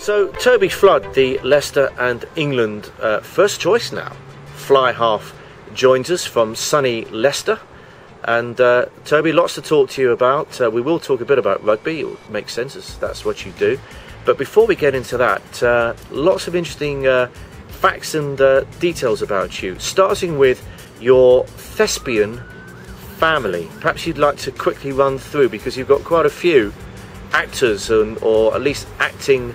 So Toby Flood, the Leicester and England first choice now, fly half, joins us from sunny Leicester. And Toby, lots to talk to you about. We will talk a bit about rugby. It makes sense, as that's what you do. But before we get into that, lots of interesting facts and details about you, starting with your thespian family. Perhaps you'd like to quickly run through, because you've got quite a few actors or at least acting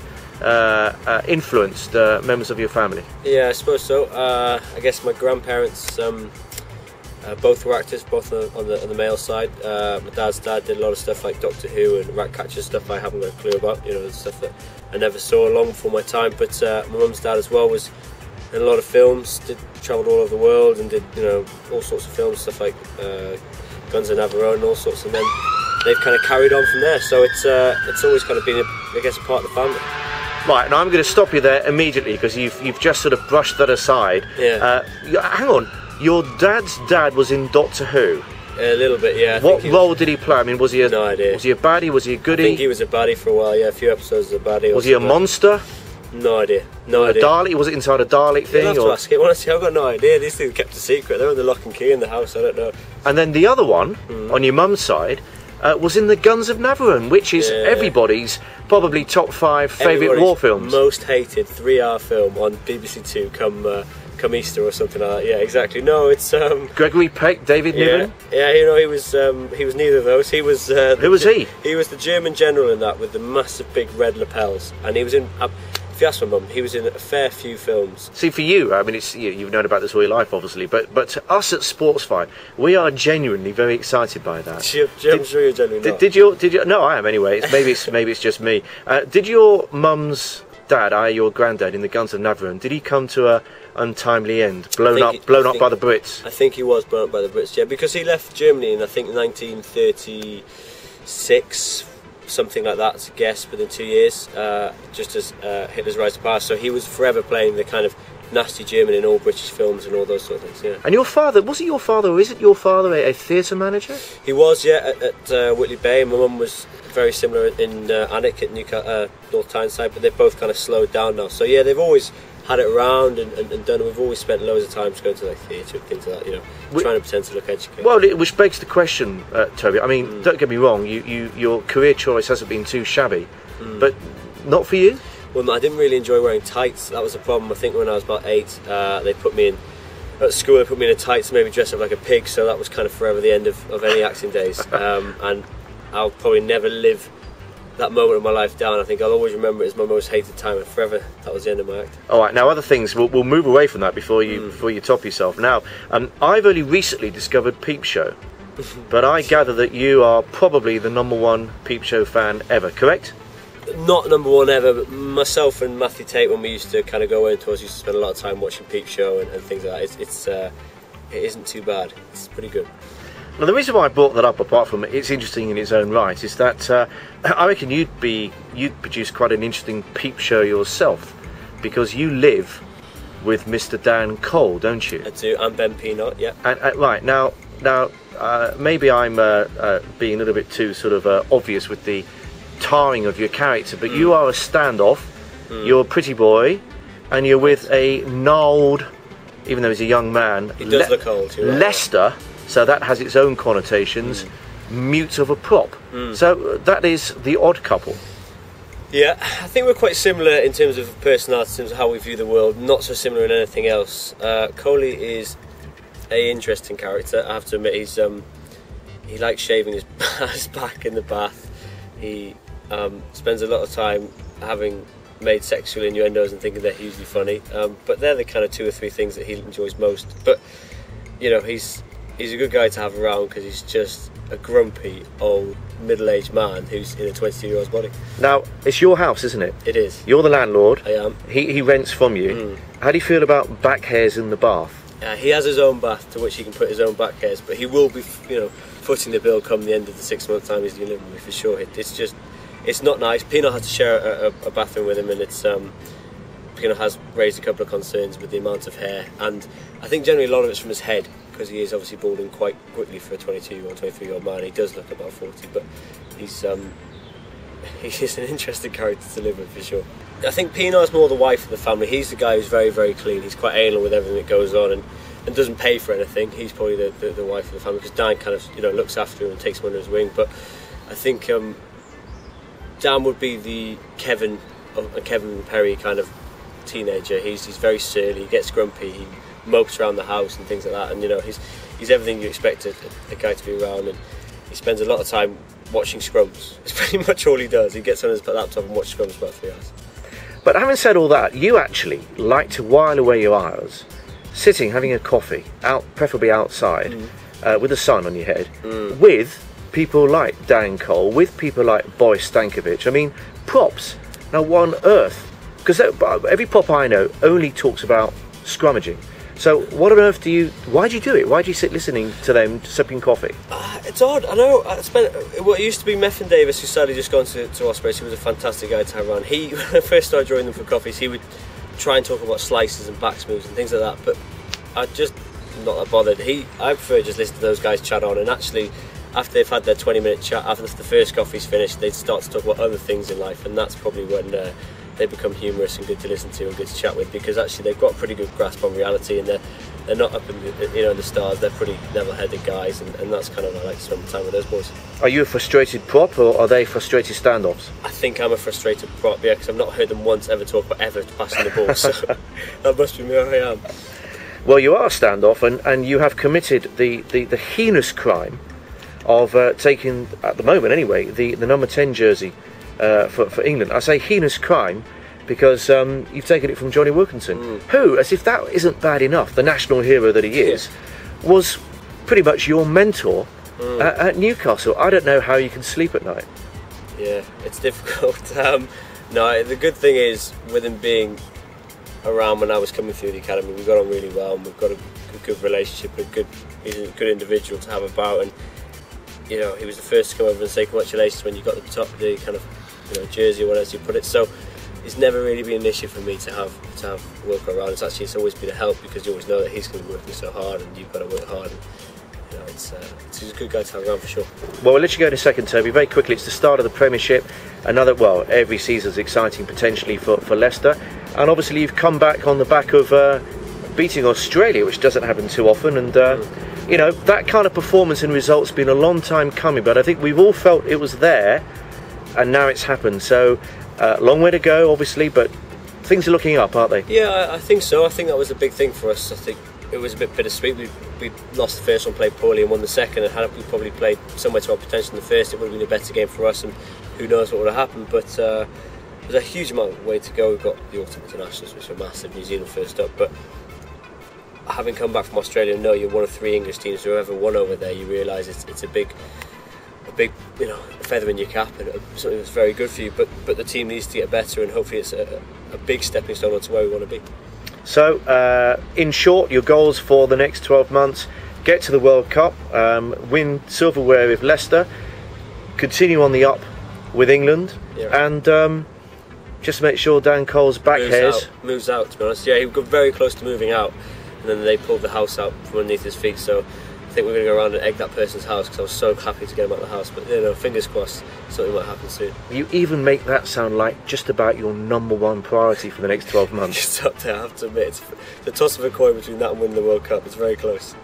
influenced members of your family. Yeah, I suppose so. I guess my grandparents both were actors, both on the male side. My dad's dad did a lot of stuff like Doctor Who and Ratcatcher, stuff I haven't got a clue about, you know, stuff that I never saw long before my time. But my mum's dad as well was in a lot of films, travelled all over the world and did, you know, all sorts of films, stuff like Guns of Navarone and all sorts, and then they've kind of carried on from there. So it's always kind of been, I guess, a part of the family. Right, now I'm going to stop you there immediately, because you've just sort of brushed that aside. Yeah. Hang on, your dad's dad was in Doctor Who? A little bit, yeah. What role did he play? I mean, was he no idea. Was he a baddie? Was he a goodie? I think he was a baddie for a while, yeah, a few episodes as a baddie. Was he a monster? No idea. No idea. A Dalek? Was it inside a Dalek thing? You'll have to ask him. Honestly, I've got no idea. These things are kept a secret. They're on the lock and key in the house, I don't know. And then the other one, on your mum's side, was in the Guns of Navarone, which is everybody's probably top 5 favourite war films. Most hated 3-hour film on BBC Two come Easter or something like that. Yeah, exactly. No, it's Gregory Peck, David Niven. Yeah, you know, he was neither of those. He was who was he? He was the German general in that, with the massive big red lapels, and he was in. If you ask my mum, he was in a fair few films. See, for you, I mean, it's you've known about this all your life, obviously, but to us at Sportsvibe, we are genuinely very excited by that. I'm sure you're genuinely not. Did you? No, I am anyway. Maybe it's just me. Did your mum's dad, your granddad, in the Guns of Navarone, did he come to a untimely end, blown up by the Brits? I think he was blown up by the Brits, yeah, because he left Germany in, I think, 1936. Something like that, to guess, within 2 years, just as Hitler's rise to power. So he was forever playing the kind of nasty German in all British films and all those sort of things. Yeah. And your father, was it your father, or is it your father a theatre manager? He was, yeah, at Whitley Bay. My mum was very similar in Alnwick at Newcastle, North Tyneside, but they've both kind of slowed down now. So yeah, they've always had it around and done. We've always spent loads of time going to like theatre and things like that, you know, trying to pretend to look educated. Well, which begs the question, Toby. I mean, don't get me wrong. Your career choice hasn't been too shabby, but not for you. Well, I didn't really enjoy wearing tights. That was the problem. I think when I was about 8, they put me in at school. They put me in a tights and made me dress up like a pig. So that was kind of forever the end of any acting days. And I'll probably never live that moment of my life down. I think I'll always remember it as my most hated time, and forever that was the end of my act. All right, now other things, we'll move away from that before you top yourself. Now, I've only recently discovered Peep Show, but I gather that you are probably the #1 Peep Show fan ever, correct? Not #1 ever, but myself and Matthew Tate, when we used to kind of go in tours, used to spend a lot of time watching Peep Show and things like that. It isn't too bad. It's pretty good. Now, the reason why I brought that up, apart from it's interesting in its own right, is that I reckon you'd produce quite an interesting peep show yourself, because you live with Mr. Dan Cole, don't you? I do. I'm Ben Peanut, yeah. And right now, maybe I'm being a little bit too sort of obvious with the tarring of your character, but you are a standoff. You're a pretty boy, and you're with a gnarled, even though he's a young man. He does look old. Leicester. So that has its own connotations. Mute of a prop. So that is the odd couple. Yeah, I think we're quite similar in terms of personality, in terms of how we view the world. Not so similar in anything else. Coley is an interesting character. I have to admit, he likes shaving his back in the bath. He spends a lot of time having made sexual innuendos and thinking they're hugely funny. But they're the kind of 2 or 3 things that he enjoys most. But you know, he's a good guy to have around, because he's just a grumpy old middle-aged man who's in a 22-year-old's body. Now, it's your house, isn't it? It is. You're the landlord. I am. He rents from you. How do you feel about back hairs in the bath? He has his own bath to which he can put his own back hairs, but he will be, you know, footing the bill come the end of the 6-month time he's living with me, for sure. It's not nice. Pino has to share a bathroom with him, and Pino has raised a couple of concerns with the amount of hair, and I think generally a lot of it's from his head, because he is obviously balding quite quickly for a 22 or 23-year-old man. He does look about 40, but he's he's an interesting character to live with for sure. I think Pinar's more the wife of the family. He's the guy who's very, very clean. He's quite anal with everything that goes on and doesn't pay for anything. He's probably the wife of the family, because Dan kind of looks after him and takes him under his wing. But I think Dan would be the Kevin Perry kind of teenager. He's very surly, he gets grumpy, he mopes around the house and things like that, and he's everything you expect a guy to be around, and he spends a lot of time watching scrums. It's pretty much all he does. He gets on his laptop and watches scrums for about 3 hours. But having said all that, you actually like to while away your hours sitting having a coffee, preferably outside, with the sun on your head, with people like Dan Cole, with people like Boris Stankovic. I mean, props. Now, what on earth? Because every prop I know only talks about scrummaging. So what on earth why do you do it? Why do you sit listening to them sipping coffee? It's odd. I know. It used to be Meffin Davis, who's sadly just gone to Ospreys. He was a fantastic guy to have around. When I first started joining them for coffees, he would try and talk about slices and backs moves and things like that. But I just not that bothered. I prefer just listen to those guys chat on, and actually, after they've had their 20-minute chat, after the first coffee's finished, they'd start to talk about other things in life, and that's probably when they become humorous and good to listen to and good to chat with, because actually they've got a pretty good grasp on reality, and they're not up in the stars. They're pretty level-headed guys, and that's kind of why I like to spend time with those boys. Are you a frustrated prop, or are they frustrated standoffs? I think I'm a frustrated prop, yeah, because I've not heard them once ever talk about ever passing the ball, so that must be where I am. Well, you are a standoff, and you have committed the heinous crime of taking, at the moment anyway, the number 10 jersey for England. I say heinous crime because you've taken it from Johnny Wilkinson, who, as if that isn't bad enough, the national hero that he is, was pretty much your mentor at Newcastle. I don't know how you can sleep at night. Yeah, it's difficult. No, the good thing is, with him being around when I was coming through the academy, we got on really well, and we've got a good relationship, he's a good individual to have about, and he was the first to come over and say congratulations when you got the kind of jersey or whatever you put it. So it's never really been an issue for me to have work around. It's always been a help, because you always know that he's going to be working so hard and you've got to work hard. And, he's a good guy to have around for sure. Well, we'll let you go in a second, Toby. Very quickly, it's the start of the Premiership. Every season's exciting potentially for Leicester, and obviously you've come back on the back of beating Australia, which doesn't happen too often, and that kind of performance and results been a long time coming, but I think we've all felt it was there, and now it's happened. So long way to go, obviously, but things are looking up, aren't they? Yeah, I think so. I think that was a big thing for us. I think it was a bit bittersweet. We lost the first one, played poorly, and won the second, and had we probably played somewhere to our potential in the first, it would have been a better game for us, and who knows what would have happened. But there's a huge amount of way to go. We've got the Autumn Internationals, which are massive, New Zealand first up, but having come back from Australia, you're one of 3 English teams who ever won over there. You realise it's a big feather in your cap, and something that's very good for you. But the team needs to get better, and hopefully it's a big stepping stone onto where we want to be. So, in short, your goals for the next 12 months: get to the World Cup, win silverware with Leicester, continue on the up with England, and just make sure Dan Cole's back hairs moves out. To be honest, yeah, he got very close to moving out, and then they pulled the house out from underneath his feet. So I think we're going to go around and egg that person's house, because I was so happy to get him out of the house. But fingers crossed, something might happen soon. You even make that sound like just about your #1 priority for the next 12 months. Just up there, I have to admit, it's the toss of a coin between that and winning the World Cup. It's very close.